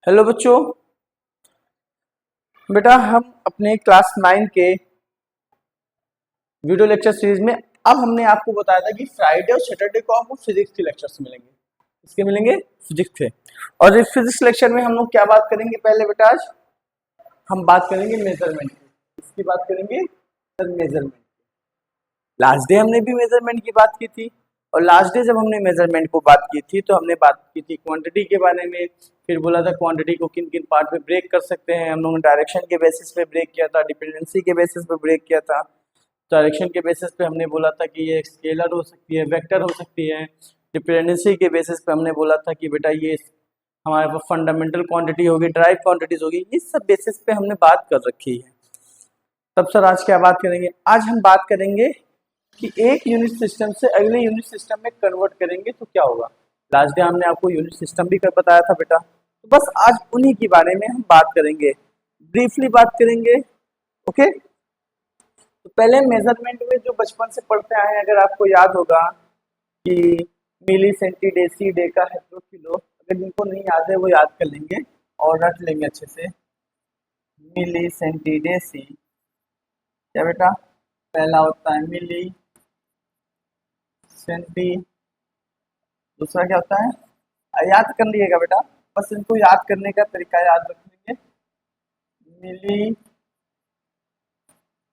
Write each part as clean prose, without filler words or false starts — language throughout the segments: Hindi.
हेलो बच्चों। बेटा हम अपने क्लास 9 के वीडियो लेक्चर सीरीज में अब हमने आपको बताया था कि फ्राइडे और सैटरडे को आपको फिजिक्स के लेक्चर्स मिलेंगे। इसके मिलेंगे फिजिक्स के। और इस फिजिक्स लेक्चर में हम लोग क्या बात करेंगे? पहले बेटा आज हम बात करेंगे मेजरमेंट की। इसकी बात करेंगे सर मेजरमेंट। लास्ट डे हमने भी मेजरमेंट की बात की थी। और लास्ट डे जब हमने मेजरमेंट को बात की थी तो हमने बात की थी क्वांटिटी के बारे में। फिर बोला था क्वांटिटी को किन किन पार्ट में ब्रेक कर सकते हैं। हम लोगों ने डायरेक्शन के बेसिस पे ब्रेक किया था, डिपेंडेंसी के बेसिस पे ब्रेक किया था। डायरेक्शन के बेसिस पे हमने बोला था कि ये स्केलर हो सकती है, वेक्टर हो सकती है। डिपेंडेंसी के बेसिस पे हमने बोला था कि बेटा ये हमारे पास फंडामेंटल क्वांटिटी होगी, ड्राइव क्वांटिटीज होगी। ये सब बेसिस पे हमने बात कर रखी है। तब सर आज क्या बात करेंगे? आज हम बात करेंगे कि एक यूनिट सिस्टम से अगले यूनिट सिस्टम में कन्वर्ट करेंगे तो क्या होगा। लास्ट डे हमने आपको यूनिट सिस्टम भी कर बताया था बेटा। तो बस आज उन्हीं के बारे में हम बात करेंगे, ब्रीफली बात करेंगे। ओके, तो पहले मेजरमेंट में जो बचपन से पढ़ते आए हैं, अगर आपको याद होगा कि milli centi deci deca hecto kilo, अगर जिनको नहीं याद है वो याद कर लेंगे और रट लेंगे अच्छे से। मिली सेंटी डेसी क्या बेटा? पहला होता है मिली सेंटी, दूसरा क्या होता है? याद कर लीजिएगा बेटा, बस इनको याद करने का तरीका याद रख लेंगे। मिली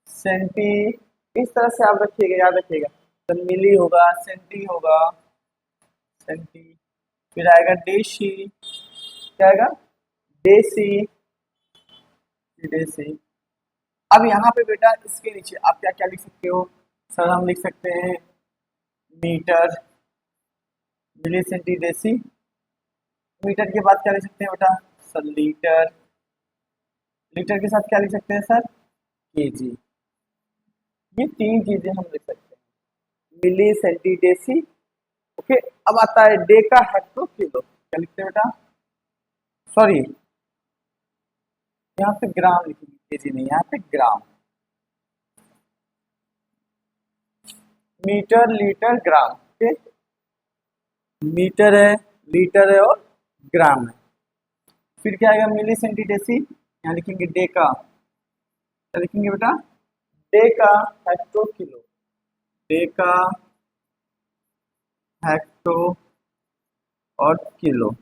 सेंटी, इस तरह से आप रखिएगा, याद रखिएगा। तो मिली होगा, सेंटी होगा, सेंटी, फिर आएगा डेसी, क्या आएगा? Deci, deci. अब यहाँ पे बेटा इसके नीचे आप क्या क्या लिख सकते हो? सर हम लिख सकते हैं मीटर, मिली सेंटी डेसी। मीटर के बाद क्या लिख सकते हैं बेटा? Sir litre. लीटर के साथ क्या लिख सकते हैं सर? केजी। ये तीन चीजें हम लिख सकते हैं, मिली सेंटी डेसी। ओके, अब आता है डे का हेक्टो किलो, क्या लिखते हैं बेटा? सॉरी, यहाँ पे ग्राम लिखेंगे, केजी नहीं, यहाँ पे ग्राम। मीटर, लीटर, ग्राम। ओके, मीटर है, लीटर है और ग्राम है। फिर क्या आएगा? मिली सेंटी डेसी, यहाँ लिखेंगे डे का, क्या लिखेंगे बेटा? डे का हेक्टो किलो, डे का हेक्टो और किलो।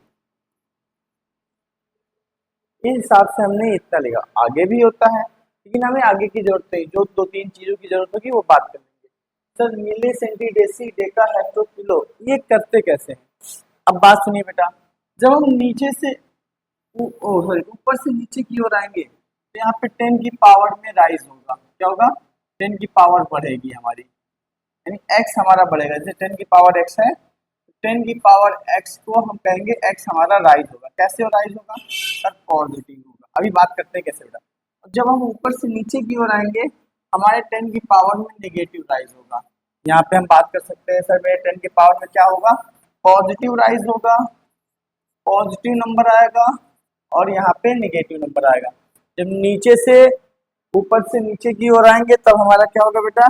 इस हिसाब से हमने इतना लिखा। आगे भी होता है लेकिन हमें आगे की जरूरत नहीं, जो दो तीन चीजों की जरूरत होगी वो बात कर लेंगे। Sir milli centi deci deca hecto kilo ये करते कैसे हैं? अब बात सुनिए बेटा, जब हम नीचे से सॉरी ऊपर से नीचे की ओर आएंगे तो यहाँ पे 10 की पावर में राइज होगा। क्या होगा? 10 की पावर बढ़ेगी हमारी, यानी एक्स हमारा बढ़ेगा। जैसे 10 की पावर एक्स है, 10 की पावर एक्स को हम कहेंगे एक्स हमारा राइज होगा। कैसे राइज होगा सर? पॉजिटिव होगा। अभी बात करते हैं कैसे बेटा। जब हम ऊपर से नीचे की ओर आएंगे हमारे 10 की पावर में नेगेटिव राइज होगा। यहाँ पे हम बात कर सकते हैं सर मेरे 10 की पावर में क्या होगा? पॉजिटिव राइज होगा, पॉजिटिव नंबर आएगा और यहाँ पे नेगेटिव नंबर आएगा। जब नीचे से ऊपर से नीचे की ओर आएंगे तब हमारा क्या होगा बेटा?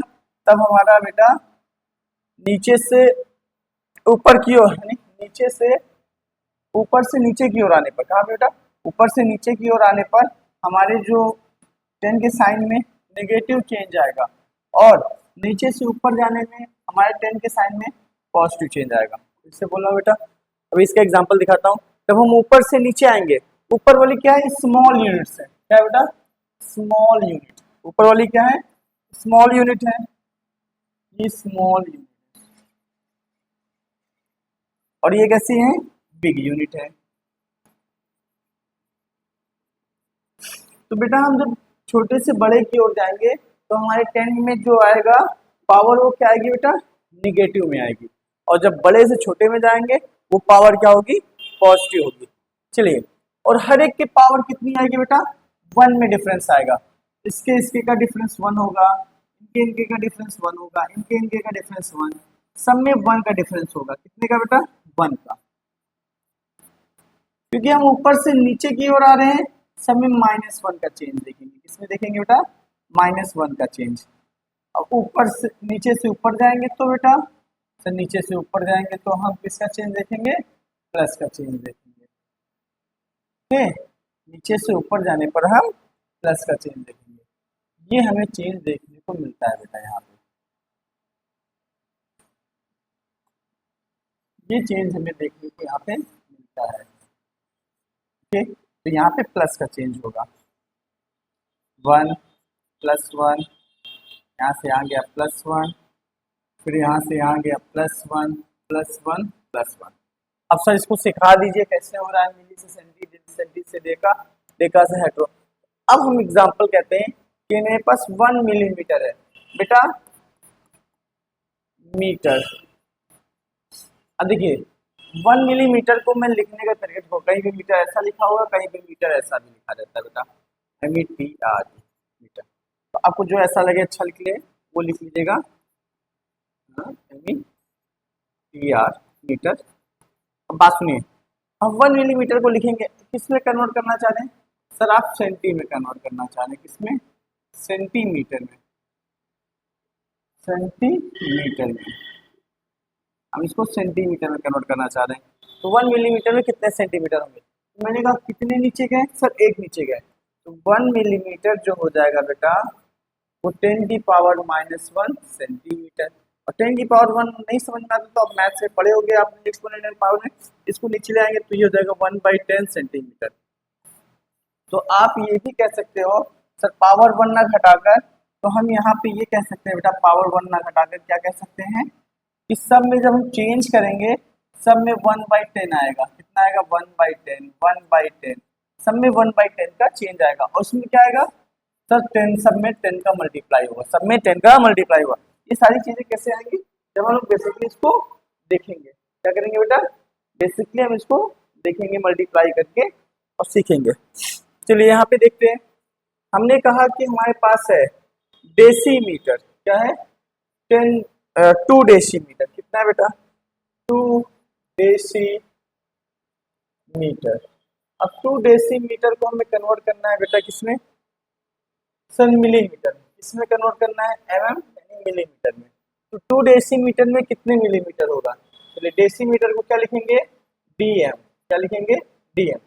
तब हमारा बेटा नीचे से ऊपर की ओर, यानी नीचे से ऊपर से नीचे की ओर आने पर, कहा बेटा? ऊपर से नीचे की ओर आने पर हमारे जो 10 के साइन में नेगेटिव चेंज आएगा और नीचे से ऊपर जाने में हमारे 10 के साइन में पॉजिटिव चेंज आएगा। इससे बोला बेटा, अभी इसका एग्जांपल दिखाता हूँ। जब हम ऊपर से नीचे आएंगे, ऊपर वाली क्या है? स्मॉल यूनिट्स है। क्या है बेटा? Small unit. ऊपर वाली क्या है? स्मॉल यूनिट है, ये स्मॉल यूनिट। और ये कैसी है? बिग यूनिट है। तो बेटा हम जब छोटे से बड़े की ओर जाएंगे तो हमारे 10 में जो आएगा पावर वो क्या आएगी बेटा? निगेटिव में आएगी। और जब बड़े से छोटे में जाएंगे वो पावर क्या होगी? पॉजिटिव होगी। चलिए, और हर एक के पावर कितनी आएगी बेटा? 1 में डिफरेंस आएगा। इसके इसके का डिफरेंस 1 होगा, इनके इनके का डिफरेंस 1 होगा, इनके इनके का डिफरेंस 1, सब में 1 का डिफरेंस होगा। कितने का बेटा? 1 का। क्योंकि हम ऊपर से नीचे की ओर आ रहे हैं, सब में -1 का चेंज देखेंगे। किसमें देखेंगे बेटा? -1 का चेंज। अब ऊपर से नीचे से ऊपर जाएंगे तो बेटा, तो नीचे से ऊपर जाएंगे तो हम किसका चेंज देखेंगे? प्लस का चेंज देखेंगे। ओके, नीचे से ऊपर जाने पर हम प्लस का चेंज देखेंगे। ये हमें चेंज देखने को मिलता है बेटा, यहाँ पे ये चेंज हमें देखने को यहाँ पे मिलता है। ओके, तो यहाँ पे प्लस का चेंज होगा, 1 + 1, यहाँ से आ गया +1, फिर यहाँ से यहाँ गया +1 +1 +1। अब सर इसको सिखा दीजिए कैसे हो रहा है, मिली से सेंटी, सेंटी से डेका, डेका से हेक्टो। अब हम एग्जांपल कहते हैं कि मेरे पास 1 मिलीमीटर है बेटा, मीटर। अब देखिए 1 मिलीमीटर को मैं लिखने का तरीका देखो, कहीं भी मीटर ऐसा लिखा होगा, कहीं भी मीटर ऐसा भी लिखा रहता है बेटा, METR मीटर। तो आपको जो ऐसा लगे अच्छा लिख ले वो लिख लीजिएगा, METR मीटर। अब बात सुनिए, हम 1 मिलीमीटर को लिखेंगे किस में कन्वर्ट करना चाह रहे हैं सर, आप सेंटी में कन्वर्ट करना चाह रहे हैं, किसमें, सेंटीमीटर में, सेंटीमीटर में हम इसको सेंटीमीटर में कन्वर्ट करना चाह रहे हैं। तो 1 मिलीमीटर में कितने सेंटीमीटर होंगे, तो मैंने कहा कितने नीचे गए सर, एक नीचे गए, तो 1 मिलीमीटर जो हो जाएगा बेटा वो 10⁻⁻1 सेंटीमीटर। और 10⁻1 नहीं समझ में आता तो आप मैथ से पढ़े होंगे आपने एक्सपोनेंशियल पावर में, इसको नीचे ले आएंगे तो ये हो जाएगा 1/10 सेंटीमीटर। तो आप ये भी कह सकते हो सर पावर 1 ना घटाकर, तो हम यहाँ पे ये कह सकते हैं बेटा पावर 1 ना घटाकर क्या कह सकते हैं कि सब में जब हम चेंज करेंगे सब में 1/10 आएगा, कितना आएगा 1/10, 1/10, सब में 1/10 का चेंज आएगा। और उसमें क्या आएगा सर 10, सब में 10 का मल्टीप्लाई होगा, सब में 10 का मल्टीप्लाई होगा। ये सारी चीजें कैसे आएंगी जब हम लोग बेसिकली इसको देखेंगे, क्या करेंगे बेटा, बेसिकली हम इसको देखेंगे मल्टीप्लाई करके और सीखेंगे। चलिए यहाँ पे देखते हैं, हमने कहा कि हमारे पास है डेसीमीटर, क्या है 2 डेसीमीटर, कितना है बेटा 2 डेसीमीटर। अब 2 डेसीमीटर को हमें कन्वर्ट करना है बेटा किसमें सर, मिलीमीटर में। किसमें कन्वर्ट करना है, mm यानी मिलीमीटर में। तो 2 डेसीमीटर में कितने मिलीमीटर होगा, चलिए डेसीमीटर को क्या लिखेंगे dm, क्या लिखेंगे dm,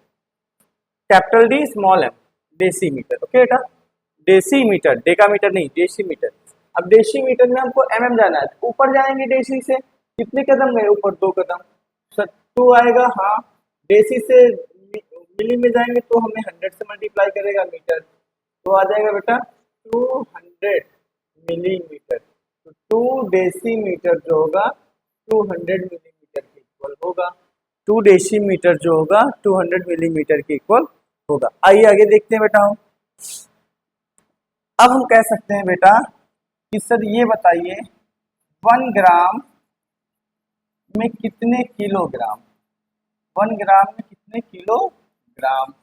capital D small m, decimetre. Okay बेटा, डेसीमीटर, डेकामीटर नहीं, डेसीमीटर। अब डेसीमीटर में हमको mm जाना है, ऊपर जाएंगे डेसी से, कितने कदम गए ऊपर, 2 कदम, सर 2 आएगा, हाँ डेसी से मिली में जाएंगे तो हमें 100 से मल्टीप्लाई करेगा मीटर, तो आ जाएगा बेटा 200 मिलीमीटर। तो 2 डेसीमीटर जो होगा 200 मिलीमीटर के इक्वल होगा, 2 डेसीमीटर जो होगा 200 मिलीमीटर के इक्वल होगा। आइए आगे देखते हैं बेटा हम। अब हम कह सकते हैं बेटा कि सर ये बताइए 1 ग्राम में कितने किलोग्राम, 1 ग्राम में कितने किलोग्राम।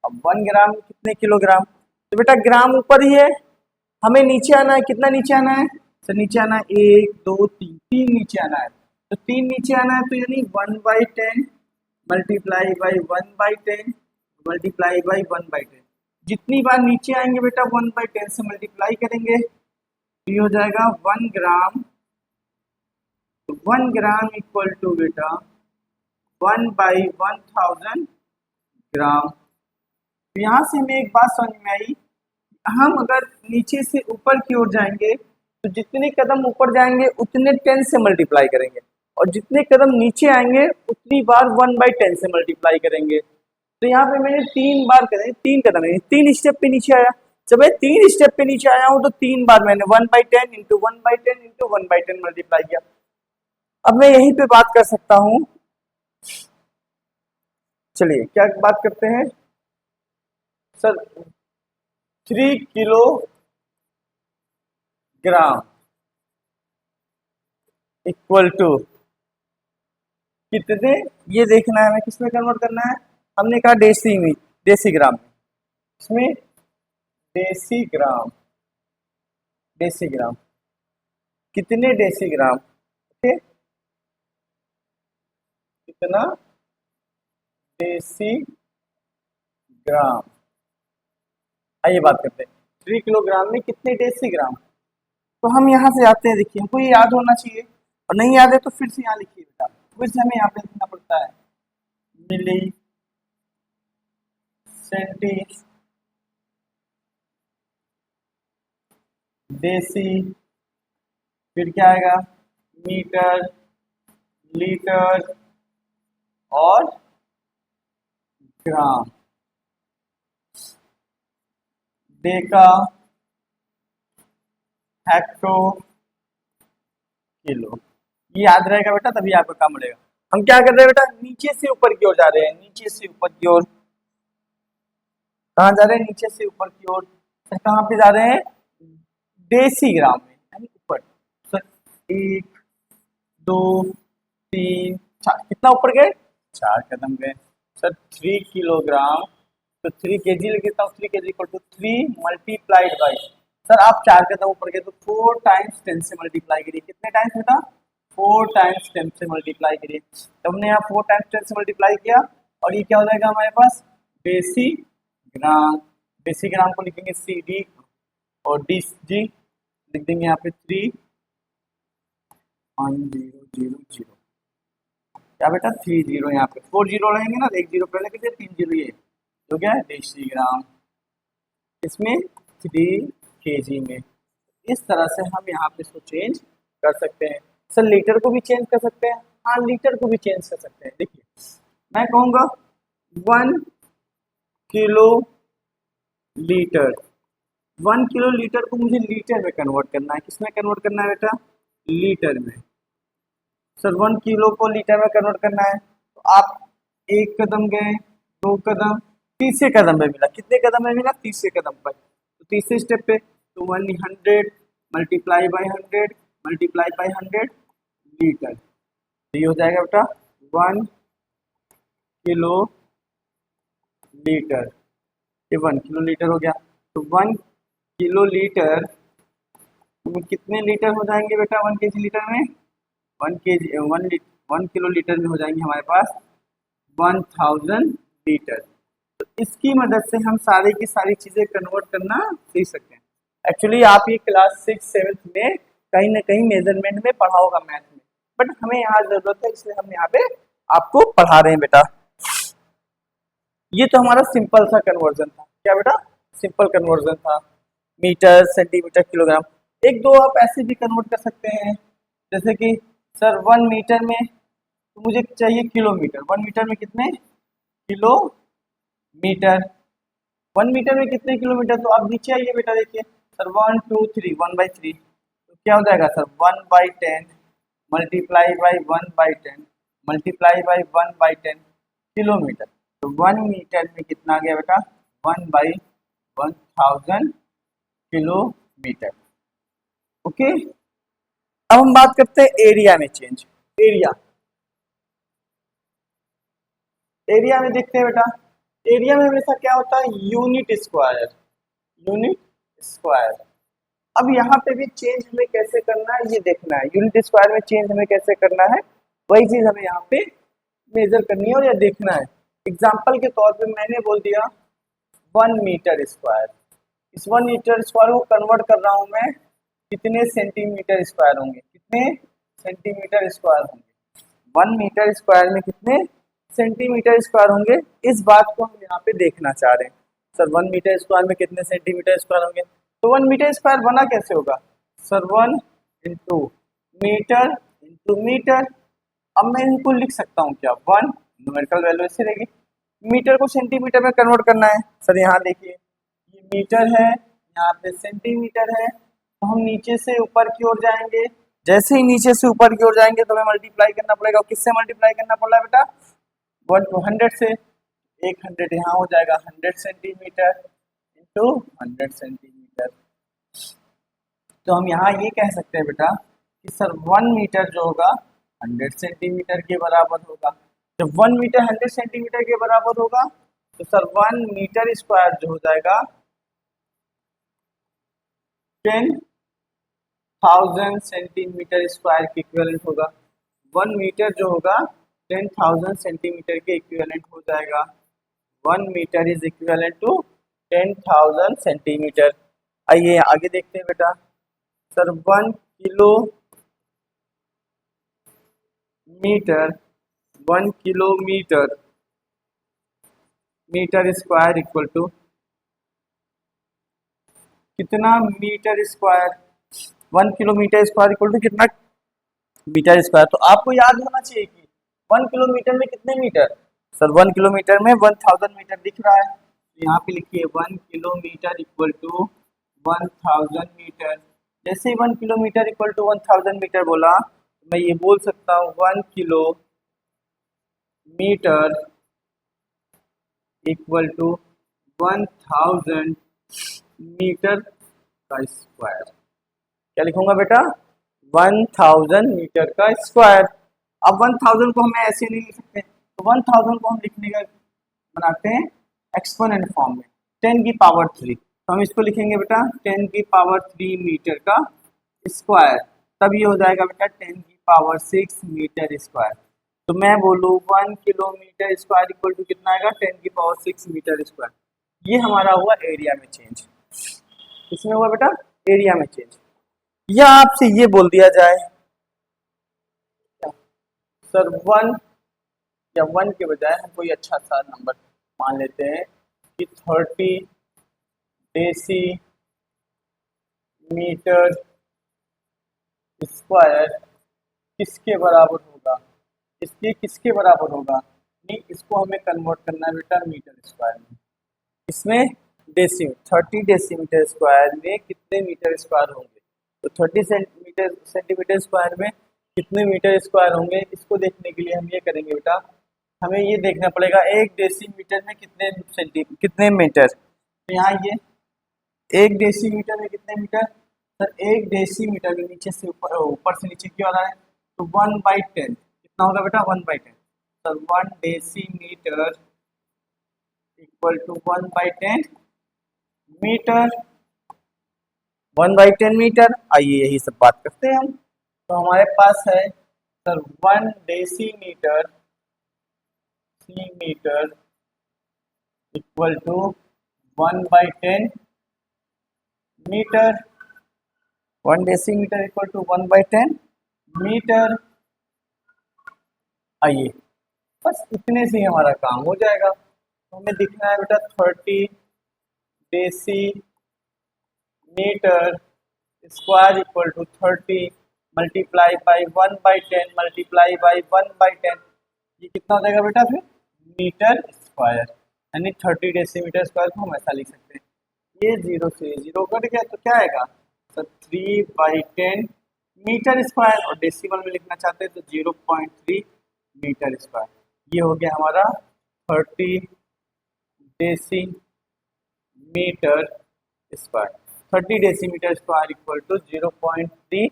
अब 1 ग्राम में कितने किलोग्राम, तो बेटा ग्राम ऊपर ही है, हमें नीचे आना है, कितना नीचे आना है सर, नीचे आना है 1 2 3, 3 नीचे आना है, तो 3 नीचे आना है तो यानी 1/10 मल्टीप्लाई बाई 1/10 मल्टीप्लाई बाई 1/10। जितनी बार नीचे आएंगे बेटा 1/10 से मल्टीप्लाई करेंगे तो ये हो जाएगा 1 ग्राम, 1 ग्राम इक्वल टू बेटा 1/1000 ग्राम। तो यहाँ से हमें एक बात समझ में आई, हम अगर नीचे से ऊपर की ओर जाएंगे तो जितने कदम ऊपर जाएंगे उतने 10 से मल्टीप्लाई करेंगे, और जितने कदम नीचे आएंगे उतनी बार 1/10 से मल्टीप्लाई करेंगे। तो यहाँ पे मैंने 3 बार करें, 3 कदम है, 3 स्टेप पे नीचे आया, जब मैं 3 स्टेप पे नीचे आया हूँ तो 3 बार मैंने 1/10 इंटू 1/10 इंटू 1/10 मल्टीप्लाई किया। अब मैं यहीं पे बात कर सकता हूँ, चलिए क्या बात करते हैं सर, 3 किलोग्राम इक्वल टू कितने, ये देखना है हमें किसमें कन्वर्ट करना है, हमने कहा देसी में, देसी ग्राम में, इसमें देसी ग्राम, देसी ग्राम कितने देसी ग्राम, ओके कितना देसी ग्राम। आइए बात करते हैं 3 किलोग्राम में कितने देसी ग्राम। तो हम यहाँ से आते हैं, देखिए हमको ये याद होना चाहिए, और नहीं याद है तो फिर से यहाँ लिखिए बेटा, फिर से हमें यहाँ पे लिखना पड़ता है मिली सेंटी देसी, फिर क्या आएगा, मीटर, लीटर और ग्राम, डेका, हेक्टो, किलो। ये याद रहेगा बेटा, तभी आपका काम बढ़ेगा। हम क्या कर रहे हैं बेटा, नीचे से ऊपर की ओर जा रहे हैं, नीचे से ऊपर की ओर। कहाँ जा रहे हैं, नीचे से ऊपर की ओर। सर कहाँ पे जा रहे हैं, देसी ग्राम में, यानी ऊपर। सर 1 2 3 4, कितना ऊपर गए, 4 कदम गए। सर 3 किलोग्राम, तो 3 kg लिख देता हूँ, 3 kg इक्वल टू 3 × सर आप 4 कदम ऊपर गए तो 4 टाइम्स 10 से मल्टीप्लाई करिए। कितने टाइम्स बेटा, 4 टाइम्स 10 से मल्टीप्लाई करिए। तो हमने यहाँ 4 टाइम्स 10 से मल्टीप्लाई किया, और ये क्या हो जाएगा हमारे पास, देसी ग्राम। देसी ग्राम को लिखेंगे CD, और DG लिख देंगे यहाँ पे 3.000। क्या बेटा, 30 यहाँ पे, 40 रहेंगे ना, 1 0 पहले के 3 0, ये हो गया देसी ग्राम, इसमें 3 kg में। इस तरह से हम यहाँ पे इसको चेंज कर सकते हैं। सर लीटर को भी चेंज कर सकते हैं, हाँ लीटर को भी चेंज कर सकते हैं। देखिए मैं कहूँगा 1 किलो लीटर, 1 किलो लीटर को मुझे लीटर में कन्वर्ट करना है। किसमें कन्वर्ट करना है बेटा, लीटर में। सर 1 किलो को लीटर में कन्वर्ट करना है, तो आप 1 कदम गए, 2 कदम, तीसरे कदम पे मिला। कितने कदम में मिला, तीसरे कदम पर। तो तीसरे स्टेप पे तो 100 multiply by 100 multiply by 100 litre, तो ये हो जाएगा बेटा 1 किलो लीटर। ये 1 किलो लीटर हो गया। तो 1 किलो लीटर में कितने लीटर हो जाएंगे बेटा, 1 kg लीटर में, 1 किलो लीटर में हो जाएंगे हमारे पास 1000 लीटर। तो इसकी मदद से हम सारी की सारी चीजें कन्वर्ट करना सीख सकते हैं। एक्चुअली आप ये क्लास 6 7 में कहीं ना कहीं मेजरमेंट में पढ़ा होगा, मैथ में, बट हमें यहाँ जरूरत है, इसलिए हम यहाँ पे आपको पढ़ा रहे हैं बेटा। ये तो हमारा सिंपल सा कन्वर्जन था। क्या बेटा, सिंपल कन्वर्जन था, मीटर, सेंटीमीटर, किलोग्राम। एक दो आप ऐसे भी कन्वर्ट कर सकते हैं, जैसे कि सर 1 मीटर में तो मुझे चाहिए किलोमीटर, 1 मीटर में कितने किलोमीटर, 1 मीटर में कितने किलोमीटर। तो आप नीचे आइए बेटा, देखिए सर 1 2 3, 1/3, तो क्या हो जाएगा sir 1/10 multiply by 1/10 multiply by 1/10 kilometre. तो 1 मीटर में कितना आ गया बेटा, 1/1000 किलोमीटर। ओके, अब हम बात करते हैं एरिया में चेंज। एरिया में देखते हैं बेटा, एरिया में हमेशा क्या होता है, यूनिट स्क्वायर, यूनिट स्क्वायर। अब यहाँ पे भी चेंज हमें कैसे करना है ये देखना है, यूनिट स्क्वायर में चेंज हमें कैसे करना है, वही चीज हमें यहाँ पे मेजर करनी है और ये देखना है। एग्जाम्पल के तौर पे मैंने बोल दिया 1 मीटर स्क्वायर, इस 1 मीटर स्क्वायर को कन्वर्ट कर रहा हूँ मैं, कितने सेंटीमीटर स्क्वायर होंगे, कितने सेंटीमीटर स्क्वायर होंगे, 1 मीटर स्क्वायर में कितने सेंटीमीटर स्क्वायर होंगे, इस बात को हम यहाँ पे देखना चाह रहे हैं। सर 1 मीटर स्क्वायर में कितने सेंटीमीटर स्क्वायर होंगे, तो 1 मीटर स्क्वायर बना कैसे होगा, सर 1 × मीटर। अब मैं इनको लिख सकता हूँ क्या, 1 न्यूमेरिकल वैल्यू ऐसे रहेगी, मीटर को सेंटीमीटर में कन्वर्ट करना है। सर यहाँ देखिए ये मीटर है, यहाँ पे सेंटीमीटर है, तो हम नीचे से ऊपर की ओर जाएंगे। जैसे ही नीचे से ऊपर की ओर जाएंगे तो हमें मल्टीप्लाई करना पड़ेगा, किससे मल्टीप्लाई करना पड़ रहा है बेटा, 1 to 100 से। 100 यहाँ हो जाएगा 100 सेंटीमीटर इंटू 100 सेंटीमीटर। तो हम यहाँ ये कह सकते हैं बेटा कि सर 1 मीटर जो होगा 100 सेंटीमीटर के बराबर होगा। जब 1 मीटर 100 सेंटीमीटर के बराबर होगा तो सर 1 मीटर स्क्वायर जो हो जाएगा 10,000 सेंटीमीटर स्क्वायर के इक्विवेलेंट होगा। 1 मीटर जो होगा 10,000 सेंटीमीटर के इक्विवेलेंट हो जाएगा। 1 metre is equivalent to 10,000 centimetre. आइए आगे देखते हैं बेटा, sir 1 kilometre metre square equal to कितना metre square, 1 kilometre square equal to कितना मीटर स्क्वायर। तो आपको याद होना चाहिए कि 1 किलोमीटर में कितने मीटर, सर 1 किलोमीटर में 1000 मीटर दिख रहा है, तो यहाँ पे लिखिए 1 किलोमीटर इक्वल टू 1000 मीटर। जैसे ही 1 किलोमीटर इक्वल टू 1000 मीटर बोला तो मैं ये बोल सकता हूँ 1 किलोमीटर इक्वल टू 1000 मीटर का स्क्वायर। क्या लिखूंगा बेटा, 1000 मीटर का स्क्वायर। अब 1000 को हमें ऐसे नहीं लिख सकते, तो 1000 को हम लिखने का बनाते हैं एक्सपोनेंट फॉर्म में 10 की पावर 3। तो हम इसको लिखेंगे बेटा 10 की पावर 3 मीटर का स्क्वायर, तब ये हो जाएगा बेटा 10 की पावर 6 मीटर स्क्वायर। तो मैं बोलूँ 1 किलोमीटर स्क्वायर इक्वल टू कितना आएगा, 10 की पावर 6 मीटर स्क्वायर। ये हमारा हुआ एरिया में चेंज। इसमें हुआ बेटा एरिया में चेंज। या आपसे ये बोल दिया जाए सर 1 या 1 के बजाय हम कोई अच्छा सा नंबर मान लेते हैं कि 30 डेसी मीटर स्क्वायर किसके बराबर होगा, इसके किसके बराबर होगा, नहीं इसको हमें कन्वर्ट करना है बेटा मीटर स्क्वायर में। इसमें डेसी 30 डेसीमीटर स्क्वायर में कितने मीटर स्क्वायर होंगे, तो 30 सेंटीमीटर स्क्वायर में कितने मीटर स्क्वायर होंगे, इसको देखने के लिए हम ये करेंगे बेटा, हमें ये देखना पड़ेगा 1 डेसीमीटर में कितने मीटर। तो यहाँ ये 1 डेसीमीटर में कितने मीटर, सर 1 डेसीमीटर में नीचे से ऊपर से नीचे क्यों आ रहा है, तो 1/10 कितना होगा बेटा 1/10। Sir 1 decimetre equal to 1/10 metre, 1/10 metre. आइए यही सब बात करते हैं हम। तो हमारे पास है sir 1 decimetre equal to 1/10 metre, 1 decimetre equal to 1/10 metre. आइए बस इतने से ही हमारा काम हो जाएगा। तो हमें दिखना है बेटा 30 decimetre square equal to 30 multiply by 1/10 multiply by 1/10, ये कितना हो जाएगा बेटा फिर मीटर स्क्वायर, यानी 30 डेसीमीटर स्क्वायर को हम ऐसा लिख सकते हैं। ये 0 से 0 कट गया तो क्या आएगा, तो 3/10 मीटर स्क्वायर, और डेसिमल में लिखना चाहते हैं तो 0.3 मीटर स्क्वायर। ये हो गया हमारा 30 decimetre square. 30 decimetre square equal to 0.3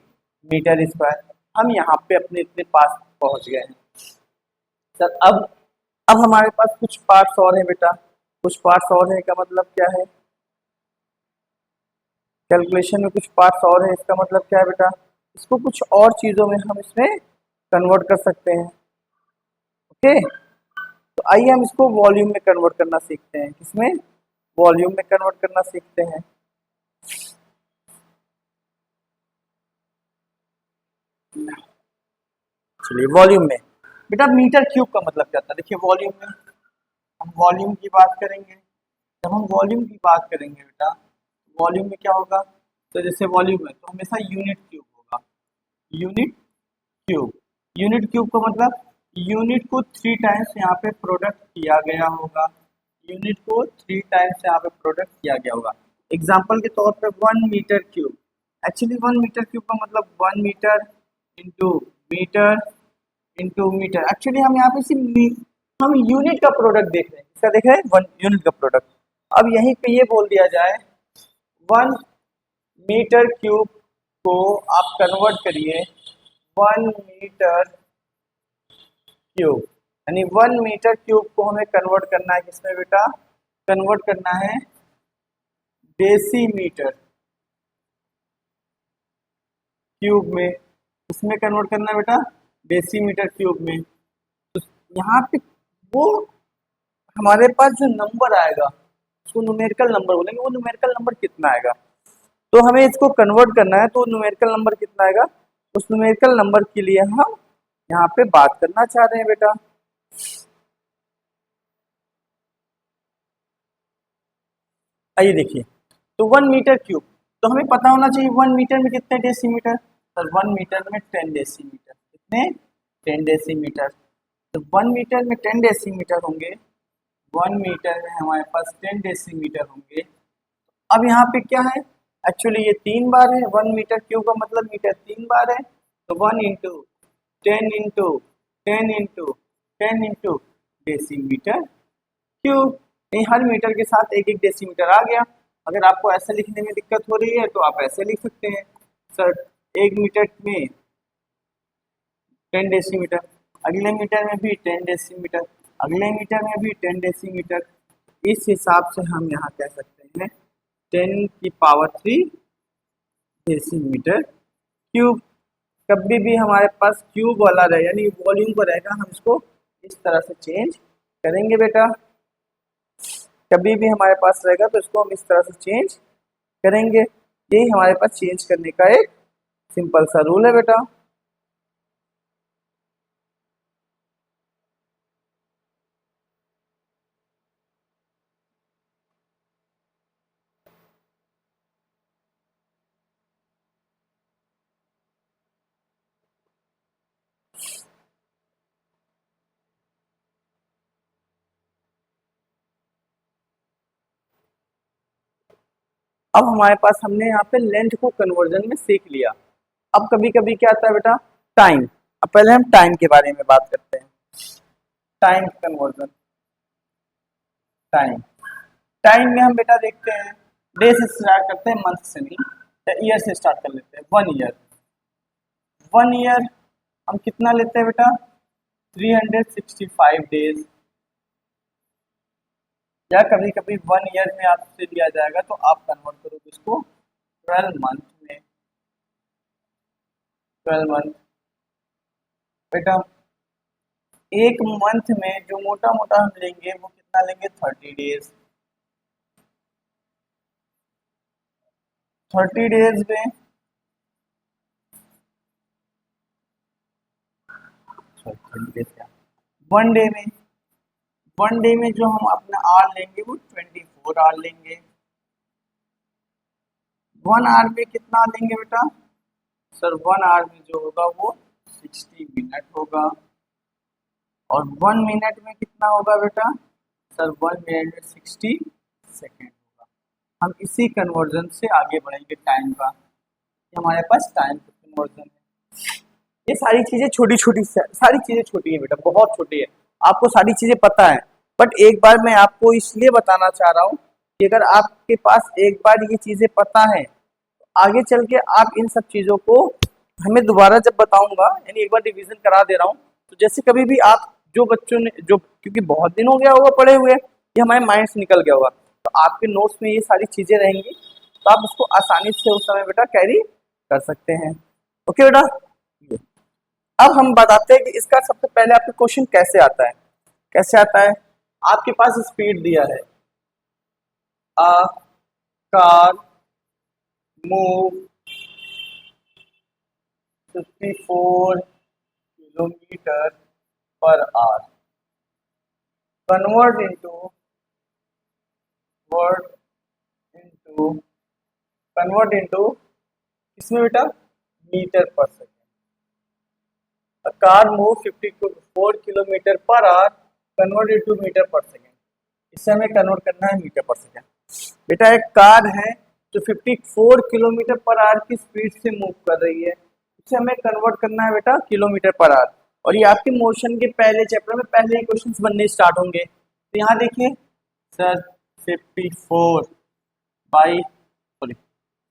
metre square. हम यहाँ पे अपने इतने पास पहुँच गए हैं सर। अब हमारे पास कुछ पार्ट्स और हैं बेटा, कुछ पार्ट्स और हैं का मतलब क्या है, कैलकुलेशन में कुछ पार्ट्स और हैं, इसका मतलब क्या है बेटा, इसको कुछ और चीज़ों में हम इसमें कन्वर्ट कर सकते हैं। ओके, तो आइए हम इसको वॉल्यूम में कन्वर्ट करना सीखते हैं। किसमें, वॉल्यूम में कन्वर्ट करना सीखते हैं। चलिए वॉल्यूम में बेटा मीटर क्यूब का मतलब क्या था, देखिए वॉल्यूम में हम वॉल्यूम की बात करेंगे। जब हम वॉल्यूम की बात करेंगे बेटा, वॉल्यूम में क्या होगा, तो जैसे वॉल्यूम है तो हमेशा यूनिट क्यूब होगा, यूनिट क्यूब। यूनिट क्यूब का मतलब यूनिट को 3 टाइम्स यहाँ पे प्रोडक्ट किया गया होगा, यूनिट को 3 टाइम्स यहाँ पे प्रोडक्ट किया गया होगा। एग्जाम्पल के तौर पे 1 metre cube, actually 1 metre cube का मतलब 1 metre into metre into metre. Actually हम यहाँ पे सिर्फ हम यूनिट का प्रोडक्ट देख रहे हैं, इसका देख रहे हैं 1 यूनिट का प्रोडक्ट। अब यहीं पे ये बोल दिया जाए 1 मीटर क्यूब को आप कन्वर्ट करिए 1 मीटर क्यूब, यानी 1 मीटर क्यूब को हमें कन्वर्ट करना है किसमें बेटा, कन्वर्ट करना है डेसीमीटर क्यूब में। इसमें कन्वर्ट करना है बेटा डेसीमीटर क्यूब में। तो यहाँ पे वो हमारे पास जो नंबर आएगा उसको न्यूमेरिकल नंबर बोलेंगे, वो न्यूमेरिकल नंबर कितना आएगा। तो हमें इसको कन्वर्ट करना है, तो न्यूमेरिकल नंबर कितना आएगा, उस न्यूमेरिकल नंबर के लिए हम यहाँ पे बात करना चाह रहे हैं बेटा। आइए देखिए, तो 1 मीटर क्यूब, तो हमें पता होना चाहिए 1 मीटर में कितने डेसीमीटर। सर 1 मीटर में 10 डेसीमीटर, कितने 10 डेसीमीटर। तो 1 मीटर में 10 डेसीमीटर होंगे, 1 मीटर में हमारे पास 10 डेसीमीटर होंगे। अब यहाँ पे क्या है, एक्चुअली ये 3 बार है, 1 मीटर क्यूब का मतलब मीटर 3 बार है, तो 1 into 10 into 10 into 10 into decimetre cube. नहीं, हर मीटर के साथ एक एक डेसीमीटर आ गया। अगर आपको ऐसे लिखने में दिक्कत हो रही है तो आप ऐसे लिख सकते हैं, सर 1 मीटर में 10 डेसीमीटर, अगले मीटर में भी 10 डेसीमीटर, अगले मीटर में भी 10 डेसीमीटर। इस हिसाब से हम यहाँ कह सकते हैं 10⁻³ डेसीमीटर क्यूब। कभी भी हमारे पास क्यूब वाला रहे यानी वॉल्यूम पर रहेगा, हम इसको इस तरह से चेंज करेंगे बेटा। कभी भी हमारे पास रहेगा तो इसको हम इस तरह से चेंज करेंगे। यही हमारे पास चेंज करने का एक सिंपल सा रूल है बेटा। अब हमारे पास हमने यहाँ पे लेंथ को कन्वर्जन में सीख लिया। अब कभी कभी क्या आता है बेटा, टाइम। अब पहले हम टाइम के बारे में बात करते हैं, टाइम कन्वर्जन। टाइम टाइम में हम बेटा देखते हैं, डे से स्टार्ट करते हैं, मंथ से नहीं, या ईयर से स्टार्ट कर लेते हैं। 1 ईयर, 1 ईयर हम कितना लेते हैं बेटा, 365 डेज। या कभी कभी 1 ईयर में आपसे दिया जाएगा तो आप कन्वर्ट करोगे इसको 12 मंथ में। 12 मंथ बेटा, एक मंथ में जो मोटा मोटा हम लेंगे वो कितना लेंगे, 30 डेज। 30 डेज में 1 डे में, 1 डे में जो हम अपना आर लेंगे वो 24 आर लेंगे। 1 आवर में कितना लेंगे बेटा, सर 1 आवर में जो होगा वो 60 मिनट होगा। और 1 मिनट में कितना होगा बेटा, सर 1 मिनट में 60 सेकेंड होगा। हम इसी कन्वर्जन से आगे बढ़ेंगे टाइम का। ये हमारे पास टाइम का कन्वर्जन है। ये सारी चीजें छोटी छोटी, सारी चीजें छोटी है बेटा, बहुत छोटी है, आपको सारी चीजें पता है। बट एक बार मैं आपको इसलिए बताना चाह रहा हूँ कि अगर आपके पास एक बार ये चीजें पता है तो आगे चल के आप इन सब चीजों को हमें दोबारा जब बताऊंगा, यानी एक बार रिवीजन करा दे रहा हूँ, तो जैसे कभी भी आप जो बच्चों ने जो, क्योंकि बहुत दिन हो गया होगा पढ़े हुए, ये हमारे माइंड से निकल गया होगा, तो आपके नोट्स में ये सारी चीजें रहेंगी, तो आप उसको आसानी से उस समय बेटा कैरी कर सकते हैं। ओके बेटा, अब हम बताते हैं कि इसका सबसे पहले आपके क्वेश्चन कैसे आता है। कैसे आता है, आपके पास स्पीड दिया है, a car move 54 kilometre per hour, convert into word into convert into किसमें बेटा, metre per second. A car move 54 kilometre per hour, convert into metre per second. इसे हमें कन्वर्ट करना है मीटर पर सेकेंड। बेटा एक कार है जो 54 किलोमीटर पर आवर की स्पीड से मूव कर रही है, इसे हमें कन्वर्ट करना है बेटा किलोमीटर पर आवर। और ये आपके मोशन के पहले चैप्टर में पहले ही क्वेश्चंस बनने स्टार्ट होंगे। तो यहाँ देखिए सर 54 बाई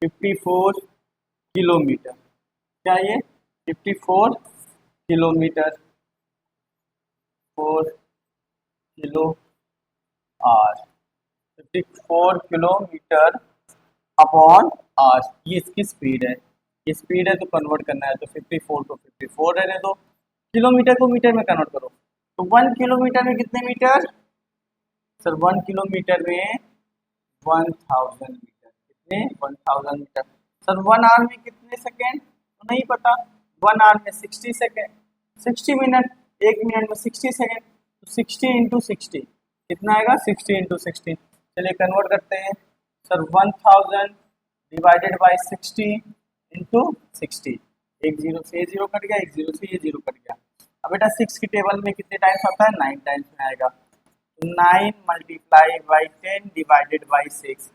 54 किलोमीटर, क्या ये 54 kilometre 4 kilo hour, 54 kilometre upon hour, ये इसकी स्पीड है। ये स्पीड है तो कन्वर्ट करना है, तो 54 को 54 रहने दो, किलोमीटर को मीटर में कन्वर्ट करो। तो 1 किलोमीटर में कितने मीटर, सर 1 किलोमीटर में 1000 मीटर, कितने 1000 मीटर। सर 1 आवर में कितने सेकेंड, तो नहीं पता, 1 आवर में 60 सेकेंड, 60 मिनट, 1 मिनट में 60 सेकेंड, तो 60 इंटू 60 कितना आएगा, 60 इंटू 60। चलिए कन्वर्ट करते हैं, सर 1000 डिवाइडेड बाई 60 इंटू 60। एक जीरो से ये जीरो कट गया, एक जीरो से ये जीरो कट गया। अब बेटा 6 की टेबल में कितने टाइम्स आता है? 9 टाइम्स में आएगा। 9 मल्टीप्लाई बाई 10 डिवाइडेड बाई 6।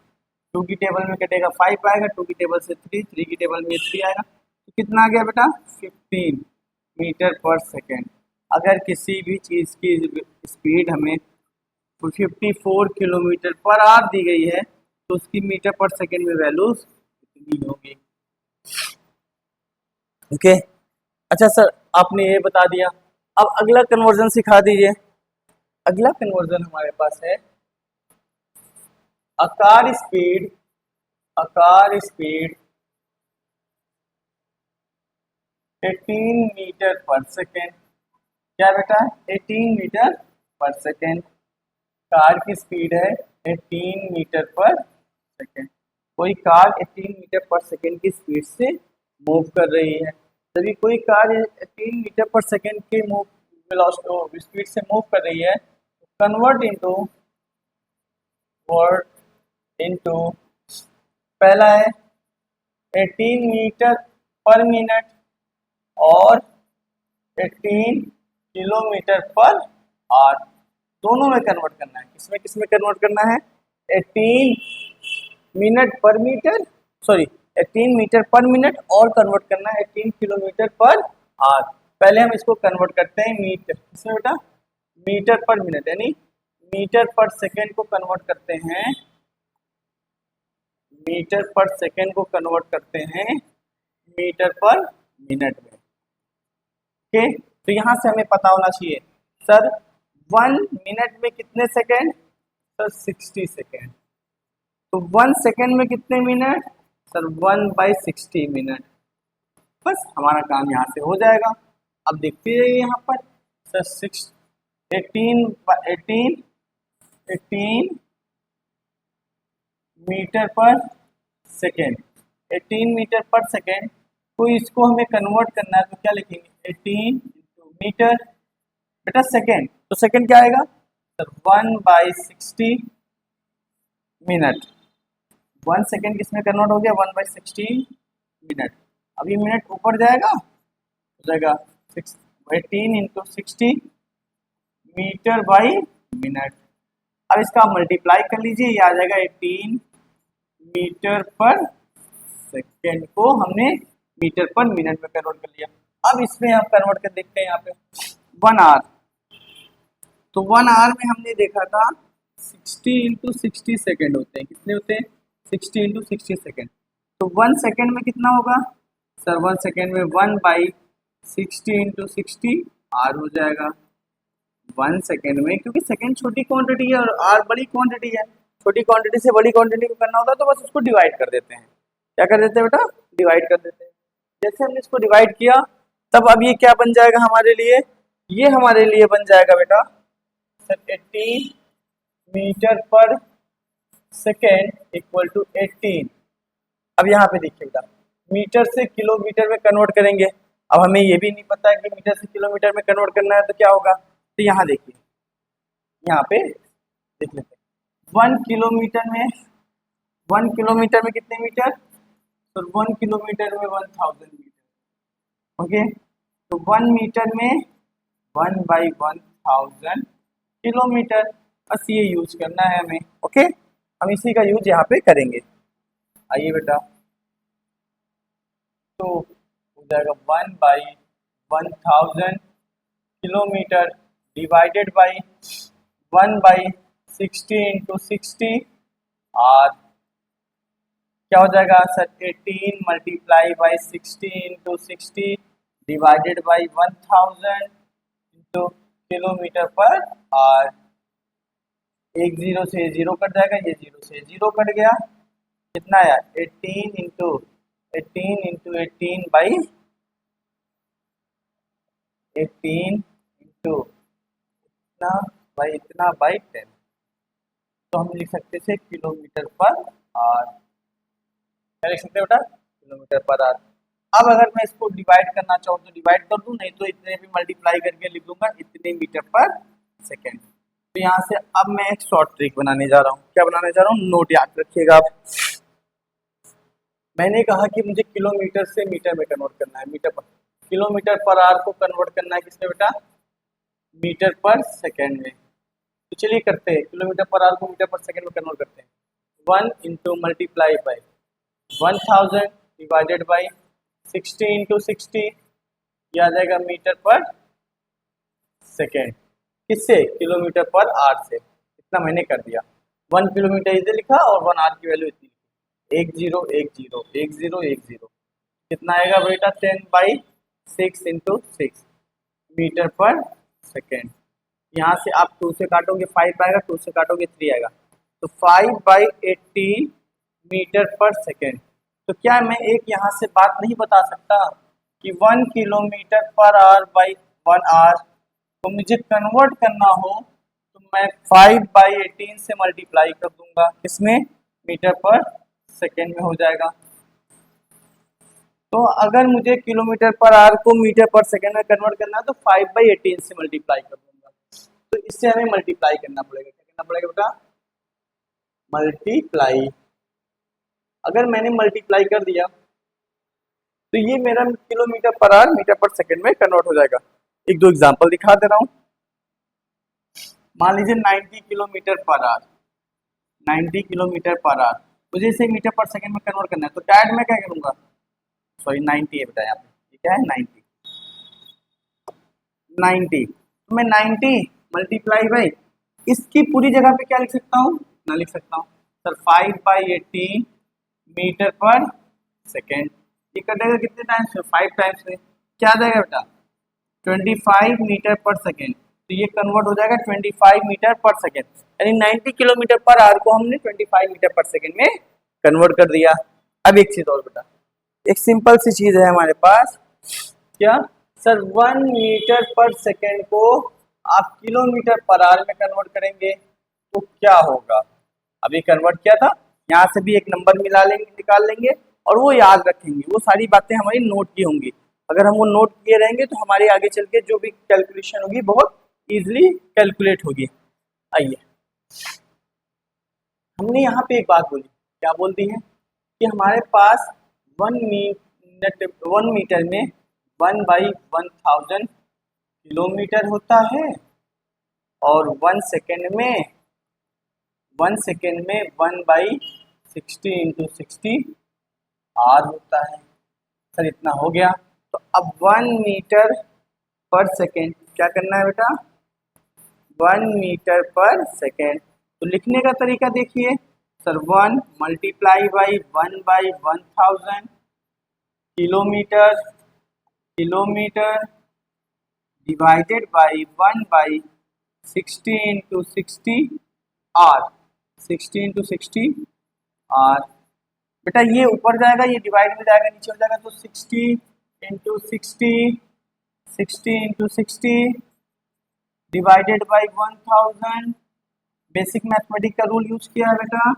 2 की टेबल में कटेगा 5 आएगा, 2 की टेबल से 3, 3 की टेबल में 3 आएगा, तो कितना आ गया बेटा? 15 मीटर पर सेकेंड। अगर किसी भी चीज़ की स्पीड हमें 54 किलोमीटर पर आवर दी गई है तो उसकी मीटर पर सेकेंड में वैल्यूज कितनी होगी? ओके अच्छा सर, आपने ये बता दिया, अब अगला कन्वर्जन सिखा दीजिए। अगला कन्वर्जन हमारे पास है आकार स्पीड 18 मीटर पर सेकेंड। क्या बेटा? 18 मीटर पर सेकेंड। कार की स्पीड है 18 मीटर पर सेकेंड। कोई कार 18 मीटर पर सेकेंड की स्पीड से मूव कर रही है। यदि कोई कार 18 मीटर पर सेकेंड की स्पीड से मूव कर रही है तो कन्वर्ट इनटू पहला है 18 मीटर पर मिनट और 18 किलोमीटर पर आवर, दोनों में कन्वर्ट करना है। किसमें किसमें कन्वर्ट करना है? 18 minute per metre, sorry 18 metre per minute और कन्वर्ट करना है 18 किलोमीटर पर आवर। पहले हम इसको कन्वर्ट करते हैं मीटर, किसमें बेटा? मीटर पर मिनट, यानी मीटर पर सेकेंड को कन्वर्ट करते हैं, मीटर पर सेकेंड को कन्वर्ट करते हैं मीटर पर मिनट में। ओके, तो यहां से हमें पता होना चाहिए सर 1 मिनट में कितने सेकेंड? Sir 60 second. तो 1 सेकेंड में कितने मिनट? Sir 1/60 minute. बस हमारा काम यहाँ से हो जाएगा। अब देखते रहिए यहाँ पर sir 18 metre per second, 18 metre per second. तो इसको हमें कन्वर्ट करना है तो क्या लिखेंगे? 18 मीटर बेटा सेकेंड, तो सेकेंड क्या आएगा? Sir 1/60 minute. 1 सेकेंड किसमें कन्वर्ट हो गया? 1/60 मिनट। अब ये मिनट ऊपर जाएगा, हो जाएगा 18 इंटू 60 मीटर बाई मिनट। अब इसका मल्टीप्लाई कर लीजिए, ये आ जाएगा 18 मीटर पर सेकेंड को हमने मीटर पर मिनट में कन्वर्ट कर लिया। अब इसमें हम कन्वर्ट कर देखते हैं यहाँ पे 1 आवर। तो 1 आवर में हमने देखा था 60 इंटू 60 सेकेंड होते हैं। कितने होते हैं? 60 इंटू 60 सेकेंड। तो 1 सेकेंड में कितना होगा? सर 1 सेकेंड में 1/60 इंटू 60 आर हो जाएगा 1 सेकेंड में, क्योंकि सेकेंड छोटी क्वांटिटी है और आर बड़ी क्वांटिटी है। छोटी क्वांटिटी से बड़ी क्वांटिटी को करना होता है तो बस उसको डिवाइड कर देते हैं। क्या कर देते हैं बेटा? डिवाइड कर देते हैं। जैसे हमने इसको डिवाइड किया तब अब ये क्या बन जाएगा हमारे लिए? ये हमारे लिए बन जाएगा बेटा sir 18 metre per second equal to 18। अब यहाँ पे देखिए बेटा, मीटर से किलोमीटर में कन्वर्ट करेंगे। अब हमें ये भी नहीं पता है कि मीटर से किलोमीटर में कन्वर्ट करना है तो क्या होगा। तो यहाँ देखिए, यहाँ पे देख लेते हैं 1 किलोमीटर में, 1 किलोमीटर में कितने मीटर? तो 1 किलोमीटर में 1000 मीटर। ओके, तो 1 मीटर में 1/1000 किलोमीटर। बस ये यूज करना है हमें। ओके, हम इसी का यूज यहाँ पे करेंगे। आइए बेटा, तो हो जाएगा 1/1000 किलोमीटर डिवाइडेड बाई 1/60 इंटू 60 और क्या हो जाएगा sir 18 multiply by 60 into 60 divided by 1000 into kilometre per our. एक जीरो से जीरो कट जाएगा, ये जीरो से जीरो कट गया, कितना आया 18 इंटू 18 बाई 18 इंटू इतना बाई 10। तो हम लिख सकते थे किलोमीटर पर आवर। क्या लिख सकते हैं बेटा? Kilometre per our. अब अगर मैं इसको डिवाइड करना चाहूँ तो डिवाइड कर दूं, नहीं तो इतने भी मल्टीप्लाई करके लिख दूंगा इतने मीटर पर सेकेंड। तो यहाँ से अब मैं एक शॉर्ट ट्रिक बनाने जा रहा हूँ। क्या बनाने जा रहा हूँ? नोट याद रखिएगा आप। मैंने कहा कि मुझे किलोमीटर से मीटर में कन्वर्ट करना है, मीटर पर किलोमीटर पर आवर को कन्वर्ट करना है किसमें बेटा? मीटर पर सेकेंड में। तो चलिए करते हैं, किलोमीटर पर आवर को मीटर पर सेकेंड में कन्वर्ट करते हैं। 1 into multiply by 1000 divided by 60 into 60, यह आ जाएगा मीटर पर सेकेंड। किससे? किलोमीटर पर आवर से। इतना मैंने कर दिया। 1 किलोमीटर इधर लिखा और 1 आवर की वैल्यू इतनी, 1010 कितना आएगा बेटा? 10/6 इंटू 6 मीटर पर सेकेंड। यहाँ से आप 2 से काटोगे 5 आएगा, 2 से काटोगे 3 आएगा, तो 5/18 मीटर पर सेकेंड। तो क्या मैं एक यहाँ से बात नहीं बता सकता कि 1 kilometre per our by 1 our को मुझे कन्वर्ट करना हो तो मैं 5/18 से मल्टीप्लाई कर दूंगा, किसमें? मीटर पर सेकेंड में हो जाएगा। तो अगर मुझे किलोमीटर पर आवर को मीटर पर सेकेंड में कन्वर्ट करना है तो 5/18 से मल्टीप्लाई कर दूंगा। तो इससे हमें मल्टीप्लाई करना पड़ेगा। क्या करना पड़ेगा बेटा? मल्टीप्लाई। अगर मैंने मल्टीप्लाई कर दिया तो ये मेरा kilometre per hour meter per second में कन्वर्ट हो जाएगा। एक दो एग्जांपल दिखा दे रहा हूँ। मान लीजिए 90 kilometre per our, 90 kilometre per our मुझे इसे मीटर पर सेकेंड में कन्वर्ट करना है, तो डायरेक्ट मैं क्या करूंगा? सॉरी 90 है बेटा, यहाँ पे ये क्या है? 90। तो मैं 90 मल्टीप्लाई बाई इसकी पूरी जगह पे क्या लिख सकता हूँ? ना लिख सकता हूँ सर, 5/18 मीटर पर सेकेंड। ये कटेगा कितने टाइम्स में? 5 टाइम्स में। क्या आ जाएगा बेटा? 25 मीटर पर सेकेंड। तो ये कन्वर्ट हो जाएगा 25 मीटर पर सेकेंड, यानी 90 किलोमीटर पर आवर को हमने 25 मीटर पर सेकेंड में कन्वर्ट कर दिया। अब एक चीज और बेटा, एक सिंपल सी चीज है हमारे पास। क्या सर? 1 मीटर पर सेकेंड को आप किलोमीटर पर आवर में कन्वर्ट करेंगे तो क्या होगा? अभी कन्वर्ट किया था, यहाँ से भी एक नंबर मिला लेंगे, निकाल लेंगे और वो याद रखेंगे। वो सारी बातें हमारी नोट की होंगी। अगर हम वो नोट किए रहेंगे तो हमारे आगे चल के जो भी कैलकुलेशन होगी बहुत इजीली कैलकुलेट होगी। आइए, हमने यहाँ पे एक बात बोली, क्या बोल दी है? कि हमारे पास 1 मीटर में 1/1000 किलोमीटर होता है और 1 सेकेंड में 1/60 इंटू 60 आर होता है। सर इतना हो गया। तो अब 1 मीटर पर सेकेंड क्या करना है बेटा? 1 मीटर पर सेकेंड। तो लिखने का तरीका देखिए sir, 1 multiply by 1/1000 kilometre divided by 1/60 into 60 hour, 60 into 60 hour. बेटा ये ऊपर जाएगा, ये डिवाइड में जाएगा, नीचे हो जाएगा, तो 60 into 60 divided by 1000। Basic mathematics का रूल यूज किया है बेटा,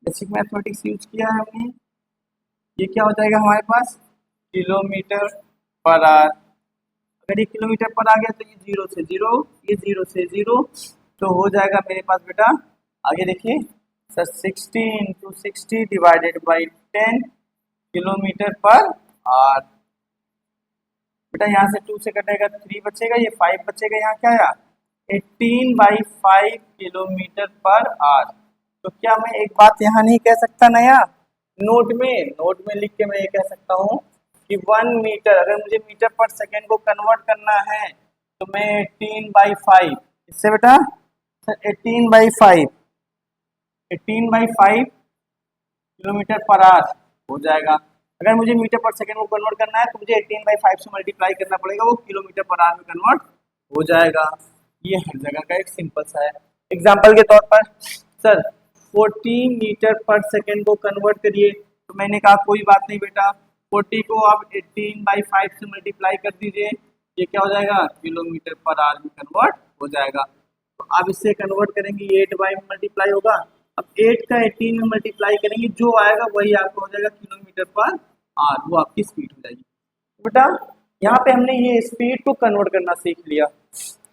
बेसिक मैथमेटिक्स यूज किया है हमने। ये क्या हो जाएगा हमारे पास? Kilometre per our. अगर ये किलोमीटर पर आ गया तो ये 0 से 0, ये 0 से 0, तो हो जाएगा मेरे पास बेटा, आगे देखिए sir, 60 into 60 divided by 10 kilometre per our. बेटा यहाँ से 2 से कटेगा 3 बचेगा, ये 5 बचेगा, यहाँ क्या आया? 18/5 किलोमीटर पर आवर। तो क्या मैं एक बात यहाँ नहीं कह सकता नया? नोट में लिख के मैं ये कह सकता हूँ कि 1 मीटर, अगर मुझे मीटर पर सेकेंड को कन्वर्ट करना है तो मैं 18/5, इससे बेटा सर 18/5 किलोमीटर पर आवर हो जाएगा। अगर मुझे मीटर पर सेकेंड को कन्वर्ट करना है तो मुझे 18/5 से मल्टीप्लाई करना पड़ेगा, वो किलोमीटर पर आवर में कन्वर्ट हो जाएगा। ये हर जगह का एक सिंपल सा है। एग्जाम्पल के तौर पर सर 40 मीटर पर सेकेंड को कन्वर्ट करिए, तो मैंने कहा कोई बात नहीं बेटा, 40 को आप 18/5 से मल्टीप्लाई कर दीजिए, ये क्या हो जाएगा? किलोमीटर पर आवर में कन्वर्ट हो जाएगा। तो आप इससे कन्वर्ट करेंगे, 8 बाई में मल्टीप्लाई होगा। अब 8 का 18 में मल्टीप्लाई करेंगे, जो आएगा वही आपका हो जाएगा किलोमीटर पर आवर, वो आपकी स्पीड हो जाएगी। बेटा यहाँ पे हमने ये स्पीड को कन्वर्ट करना सीख लिया।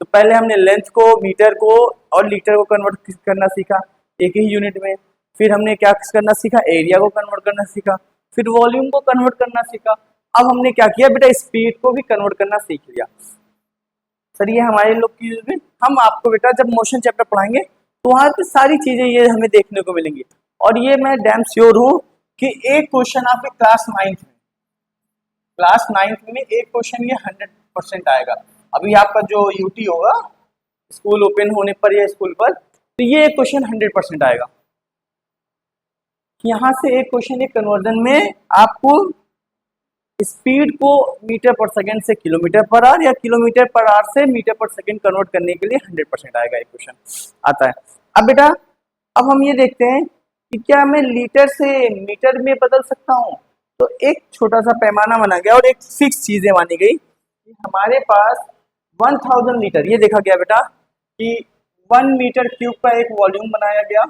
तो पहले हमने लेंथ को, मीटर को और लीटर को कन्वर्ट करना सीखा एक ही यूनिट में। फिर हमने क्या करना सीखा, एरिया को कन्वर्ट करना सीखा, फिर वॉल्यूम को कन्वर्ट करना सीखा। अब हमने क्या किया बेटा, स्पीड को भी कन्वर्ट करना सीख लिया। सर ये हमारे लोग की यूज में, हम आपको बेटा जब मोशन चैप्टर पढ़ाएंगे तो वहां पे सारी चीजें ये हमें देखने को मिलेंगी। और ये मैं डैम श्योर हूँ कि एक क्वेश्चन आपके क्लास नाइन्थ में एक क्वेश्चन ये 100% आएगा। अभी आपका जो यूटी होगा स्कूल ओपन होने पर या स्कूल पर, तो ये एक क्वेश्चन 100% आएगा। यहाँ से एक क्वेश्चन, एक कन्वर्जन में आपको स्पीड को मीटर पर सेकंड से किलोमीटर पर आवर या किलोमीटर पर आवर से मीटर पर सेकंड कन्वर्ट करने के लिए 100% आएगा, एक क्वेश्चन आता है। अब बेटा अब हम ये देखते हैं कि क्या मैं लीटर से मीटर में बदल सकता हूँ। तो एक छोटा सा पैमाना बना गया और एक फिक्स चीजें मानी गई कि हमारे पास 1000 लीटर, ये देखा गया बेटा कि 1 मीटर क्यूब का एक वॉल्यूम बनाया गया,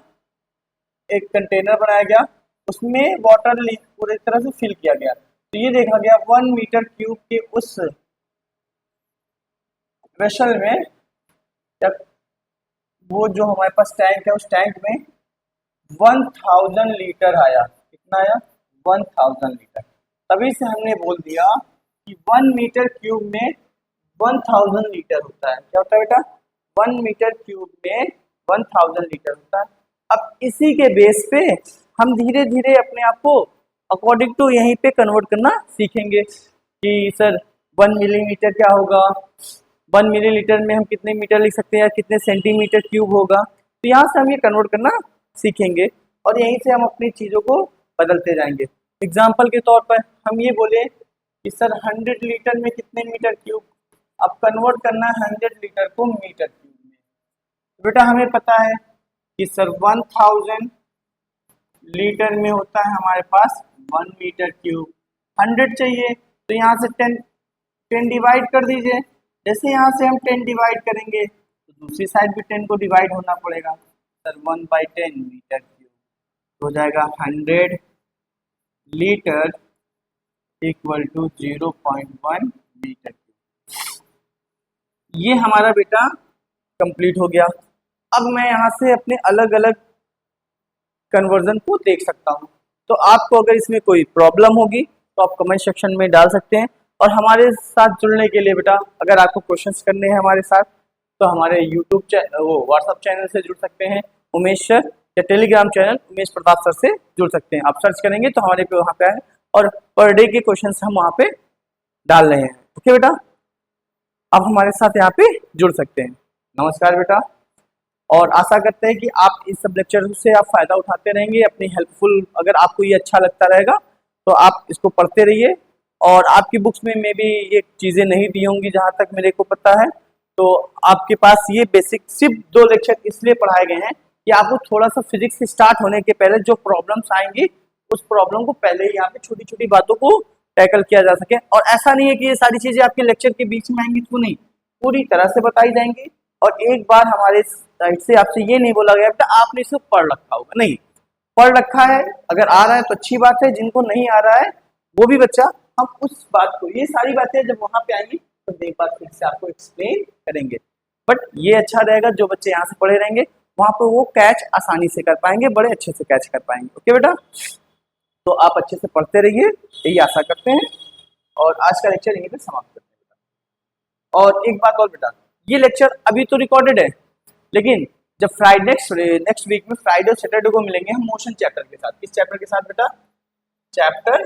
एक कंटेनर बनाया गया, उसमें वाटर पूरी तरह से फिल किया गया। तो ये देखा गया 1 मीटर क्यूब के उस वेसल में, जब वो जो हमारे पास टैंक है उस टैंक में 1000 लीटर आया। कितना आया, 1000 लीटर। तभी से हमने बोल दिया कि 1 मीटर क्यूब में 1000 लीटर होता है। क्या होता है बेटा, 1 मीटर क्यूब में 1000 लीटर होता है। अब इसी के बेस पे हम धीरे धीरे अपने आप को अकॉर्डिंग टू यहीं पे कन्वर्ट करना सीखेंगे कि सर 1 मिलीमीटर क्या होगा, 1 मिलीलीटर में हम कितने मीटर लिख सकते हैं, कितने सेंटीमीटर क्यूब होगा। तो यहाँ से हम ये कन्वर्ट करना सीखेंगे और यहीं से हम अपनी चीज़ों को बदलते जाएंगे। एग्जाम्पल के तौर पर हम ये बोले कि सर 100 लीटर में कितने मीटर क्यूब, अब कन्वर्ट करना है 100 लीटर को मीटर क्यूब में। तो बेटा हमें पता है कि सर 1000 लीटर में होता है हमारे पास 1 मीटर क्यूब। 100 चाहिए तो यहाँ से 10 डिवाइड कर दीजिए। जैसे यहाँ से हम 10 डिवाइड करेंगे तो दूसरी साइड भी 10 को डिवाइड होना पड़ेगा। सर 1/10 मीटर क्यूब हो जाएगा 100 litre equal to 0.1 metre cube. ये हमारा बेटा कंप्लीट हो गया। अब मैं यहाँ से अपने अलग अलग कन्वर्जन को देख सकता हूँ। तो आपको अगर इसमें कोई प्रॉब्लम होगी तो आप कमेंट सेक्शन में डाल सकते हैं। और हमारे साथ जुड़ने के लिए बेटा अगर आपको क्वेश्चंस करने हैं हमारे साथ तो हमारे यूट्यूब चैनल, वो व्हाट्सअप चैनल से जुड़ सकते हैं उमेश सर, या Telegram channel Umesh Pratap sir से जुड़ सकते हैं। आप सर्च करेंगे तो हमारे पे वहाँ पे आए और पर डे के क्वेश्चंस हम वहाँ पे डाल रहे हैं। ओके बेटा, आप हमारे साथ यहाँ पे जुड़ सकते हैं। नमस्कार बेटा, और आशा करते हैं कि आप इस सब लेक्चर से आप फायदा उठाते रहेंगे, अपनी हेल्पफुल, अगर आपको ये अच्छा लगता रहेगा तो आप इसको पढ़ते रहिए। और आपकी बुक्स में भी ये चीज़ें नहीं दी होंगी जहाँ तक मेरे को पता है, तो आपके पास ये बेसिक सिर्फ 2 लेक्चर इसलिए पढ़ाए गए हैं कि आपको थोड़ा सा फिजिक्स से स्टार्ट होने के पहले जो प्रॉब्लम्स आएंगी उस प्रॉब्लम को पहले ही यहाँ पे छोटी छोटी बातों को टैकल किया जा सके। और ऐसा नहीं है कि ये सारी चीज़ें आपके लेक्चर के बीच में आएंगी, तो नहीं, पूरी तरह से बताई जाएंगी। और एक बार हमारे साइड से आपसे ये नहीं बोला गया बेटा आपने इसे पढ़ रखा होगा, नहीं, पढ़ रखा है। अगर आ रहा है तो अच्छी बात है, जिनको नहीं आ रहा है वो भी बच्चा, हम उस बात को, ये सारी बातें जब वहां पे आएंगी तो एक बार फिर से आपको एक्सप्लेन करेंगे। बट ये अच्छा रहेगा जो बच्चे यहाँ से पढ़े रहेंगे वहां पे वो कैच आसानी से कर पाएंगे, बड़े अच्छे से कैच कर पाएंगे। ओके बेटा, तो आप अच्छे से पढ़ते रहिए, यही आशा करते हैं। और आज का लेक्चर यहीं पे समाप्त करते हैं बेटा। और एक बात और बेटा, ये लेक्चर अभी तो रिकॉर्डेड है, लेकिन जब फ्राइडे नेक्स्ट वीक में फ्राइडे और सैटरडे को मिलेंगे हम मोशन चैप्टर के साथ। किस चैप्टर के साथ बेटा? Chapter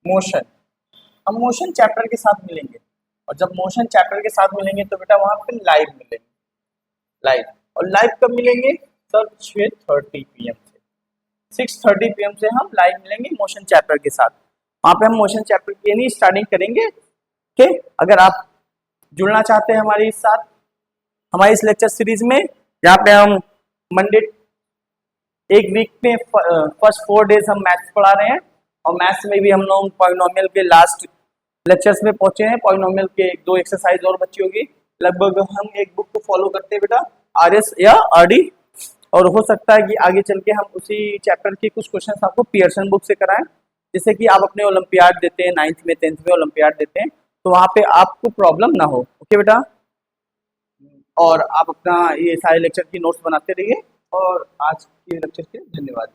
motion. हम मोशन चैप्टर के साथ मिलेंगे, और जब मोशन चैप्टर के साथ मिलेंगे तो बेटा वहां पे लाइव मिलेंगे, लाइव। और लाइव कब मिलेंगे सर? 6:30 PM से 6:30 PM से हम लाइव मिलेंगे मोशन चैप्टर के साथ। वहाँ पे हम मोशन चैप्टर की नहीं स्टार्टिंग करेंगे। ओके, अगर आप जुड़ना चाहते हैं हमारे साथ, हमारी इस लेक्चर सीरीज में, जहाँ पे हम मंडे एक वीक में फर्स्ट 4 डेज हम मैथ्स पढ़ा रहे हैं, और मैथ्स में भी हम लोग पॉलिनोमियल के लास्ट लेक्चर्स में पहुंचे हैं। पॉलिनोमियल के 2 एक्सरसाइज और बची होगी। लगभग हम एक बुक को फॉलो करते हैं बेटा, RS या RD, और हो सकता है कि आगे चल के हम उसी चैप्टर के कुछ क्वेश्चन आपको पियर्सन बुक से कराएं, जिससे कि आप अपने ओलंपियाड देते हैं, 9th में 10th में ओलंपियाड देते हैं, तो वहाँ पे आपको प्रॉब्लम ना हो। ओके बेटा, और आप अपना ये सारे लेक्चर की नोट्स बनाते रहिए। और आज के लेक्चर के लिए धन्यवाद।